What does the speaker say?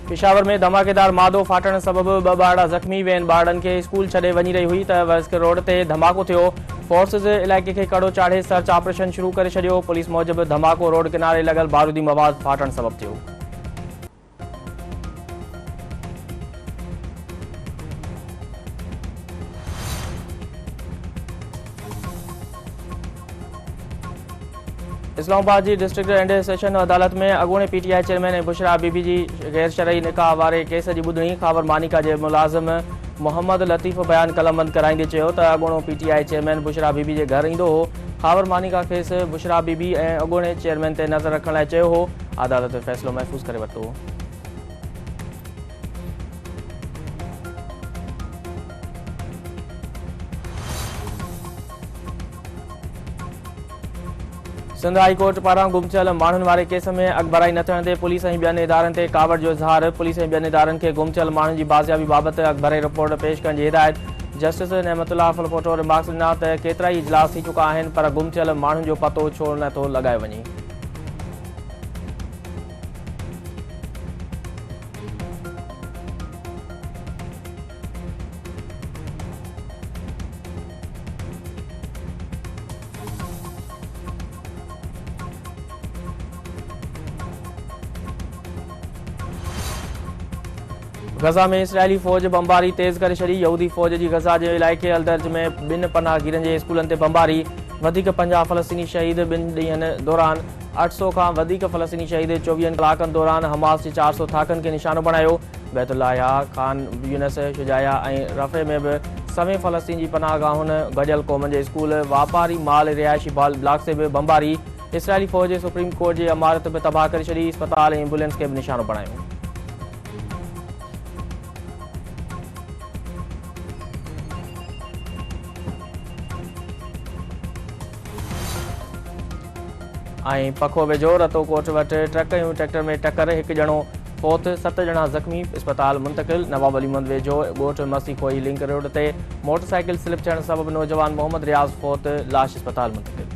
पेशावर में धमाकेदार मादो फाटण सबबि 2 ॿार ज़ख़्मी वेन ॿारनि खे स्कूल छॾे वञी रही हुई त वर्स्क रोड ते धमाको थियो। फोर्सेस इलाइक़े खे कड़ो चाढ़े सर्च ऑपरेशन शुरू करे छॾियो। पुलिस मूजिबि धमाको रोड किनारे लॻल बारूदी मवाद फाटण सबबि थियो। इस्लामाबाद की डिस्ट्रिक्ट एंड सेशन अदालत में अॻूणे पीटीआई चेयरमैन बुशरा बीबी जी गैर शरई निकाह वारे केस की ॿुधणी खावर मानिका के मुलाज़िम मोहम्मद लतीफ़ बयान कलमबंद कराईंदे चयो त अॻूणो पीटीआई चेयरमैन बुशरा बीबी के घर ईंदो हो। खावर मानिका खेसि बुशरा बीबी ऐं अॻूणे चेयरमैन ते नज़र रखण लाइ चयो हो। अदालत फ़ैसिलो महफ़ूज़ करे वरितो। सिंध हाई कोर्ट पारां गुम थियल माण्हुनि वारे केस में अॻबराई न थियण ते पुलिस ऐं ॿियनि इदारनि ते कावड़ जो इज़हार। पुलिस ऐं ॿियनि इदारनि खे गुम थियल माण्हुनि जी बाज़ियाबी बाबति अॻबराई रिपोर्ट पेश करण जी हिदायत। जस्टिस नेमतुल्लाह फलपोटो रिमार्क्स ॾिना त केतिरा ई इजलास थी चुका आहिनि पर गुम थियल माण्हुनि जो पतो छो नथो लॻायो वञे। गज़ा में इसराइली फौज बमबारी तेज़ करे छॾी। यहूदी फौज जी गज़ा जे इलाइक़े अलदर्ज में 2 पनाहगीरनि जे स्कूलनि ते बमबारी। वधीक 50 फ़लस्तीनी शहीद 2 ॾींहनि दौरान। 800 खां वधीक फ़लस्तीनी शहीद 24 कलाकनि दौरान हमास जे 400 थाकनि खे निशानो बणायो। बैतुल्लाह खान यूनस शुजाया ऐं रफ़े में बि समें फ़लस्तीन जी पनाहगाहुनि गॾियल क़ौमनि जे स्कूल वापारी माल रिहायशी ब्लॉक से बि बमबारी। इसराइली फौज सुप्रीम कोर्ट जी इमारत बि तबाह करे छॾी। अस्पताल ऐं एम्बुलेंस खे बि निशानो बणायो। ऐं पखो वेझो रतो कोट वटि ट्रक ऐं ट्रैक्टर में टक्कर, 1 ॼणो फौत, 7 ॼणा ज़ख़्मी, अस्पताल मुंतक़िल। नवाब अलीमंद वेझो ॻोठ मसी खोई लिंक रोड ते मोटरसाइकिल स्लिप थियण सबबि नौजवान मोहम्मद रियाज़ फौत, लाश अस्पताल मुंतक़िल।